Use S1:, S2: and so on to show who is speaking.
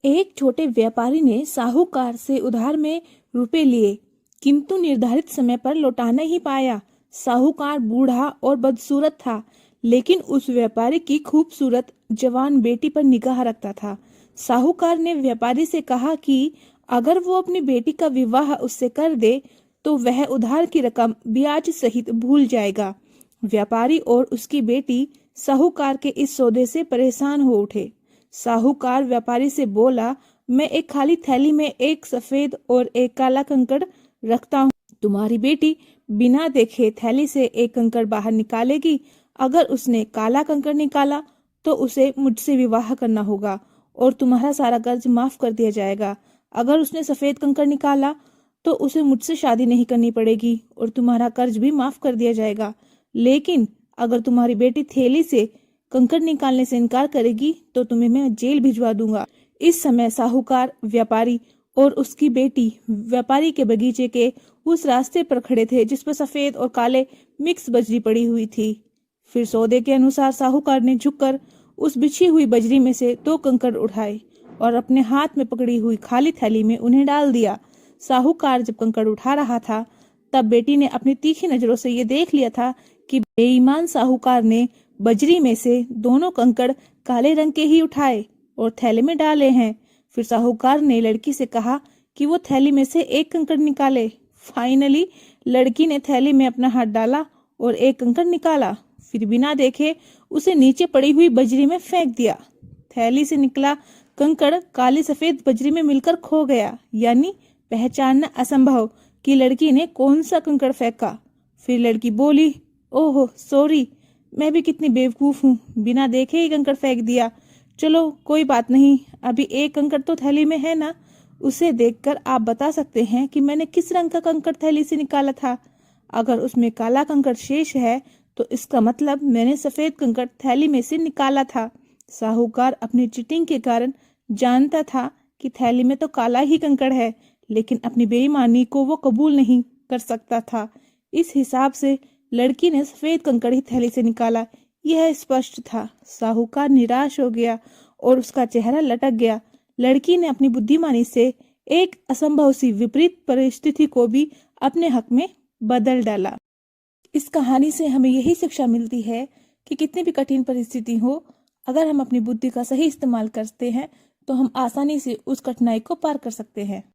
S1: एक छोटे व्यापारी ने साहूकार से उधार में रुपए लिए, किंतु निर्धारित समय पर लौटा नहीं पाया। साहूकार बूढ़ा और बदसूरत था, लेकिन उस व्यापारी की खूबसूरत जवान बेटी पर निगाह रखता था। साहूकार ने व्यापारी से कहा कि अगर वो अपनी बेटी का विवाह उससे कर दे तो वह उधार की रकम ब्याज सहित भूल जाएगा। व्यापारी और उसकी बेटी साहूकार के इस सौदे से परेशान हो उठे। साहूकार व्यापारी से बोला, मैं एक खाली थैली में एक सफेद और एक काला कंकड़ रखता हूँ। तुम्हारी बेटी बिना देखे थैली से एक कंकड़ बाहर निकालेगी। अगर उसने काला कंकड़ निकाला तो उसे मुझसे विवाह करना होगा और तुम्हारा सारा कर्ज माफ कर दिया जाएगा। अगर उसने सफेद कंकड़ निकाला तो उसे मुझसे शादी नहीं करनी पड़ेगी और तुम्हारा कर्ज भी माफ कर दिया जाएगा। लेकिन अगर तुम्हारी बेटी थैली से कंकड़ निकालने से इनकार करेगी तो तुम्हें मैं जेल भिजवा दूंगा। इस समय साहूकार, व्यापारी और उसकी बेटी व्यापारी के बगीचे के उस रास्ते पर खड़े थे जिस पर सफेद और काले मिक्स बजरी पड़ी हुई थी। फिर सौदे के अनुसार साहूकार ने झुककर उस बिछी हुई बजरी में से 2 कंकड़ उठाए और अपने हाथ में पकड़ी हुई खाली थैली में उन्हें डाल दिया। साहूकार जब कंकड़ उठा रहा था तब बेटी ने अपनी तीखी नजरों से ये देख लिया था कि बेईमान साहूकार ने बजरी में से दोनों कंकड़ काले रंग के ही उठाए और थैले में डाले हैं। फिर साहूकार ने लड़की से कहा कि वो थैली में से एक कंकड़ निकाले। फाइनली लड़की ने थैली में अपना हाथ डाला और एक कंकड़ निकाला, फिर बिना देखे उसे नीचे पड़ी हुई बजरी में फेंक दिया। थैली से निकला कंकड़ काली सफेद बजरी में मिलकर खो गया, यानी पहचानना असंभव कि लड़की ने कौन सा कंकड़ फेंका। फिर लड़की बोली, ओह सॉरी, मैं भी कितनी बेवकूफ हूँ, बिना देखे ही कंकड़ फेंक दिया। चलो कोई बात नहीं, अभी एक कंकड़ तो थैली में है ना, उसे देखकर आप बता सकते हैं कि मैंने किस रंग का कंकड़ थैली से निकाला था। अगर उसमें काला कंकड़ शेष है तो इसका मतलब मैंने सफेद कंकड़ थैली में से निकाला था। साहूकार अपनी चीटिंग के कारण जानता था कि थैली में तो काला ही कंकड़ है, लेकिन अपनी बेईमानी को वो कबूल नहीं कर सकता था। इस हिसाब से लड़की ने सफेद कंकड़ ही थैली से निकाला, यह स्पष्ट था। साहूकार निराश हो गया और उसका चेहरा लटक गया। लड़की ने अपनी बुद्धिमानी से एक असंभव सी विपरीत परिस्थिति को भी अपने हक में बदल डाला। इस कहानी से हमें यही शिक्षा मिलती है कि कितनी भी कठिन परिस्थिति हो, अगर हम अपनी बुद्धि का सही इस्तेमाल करते हैं तो हम आसानी से उस कठिनाई को पार कर सकते हैं।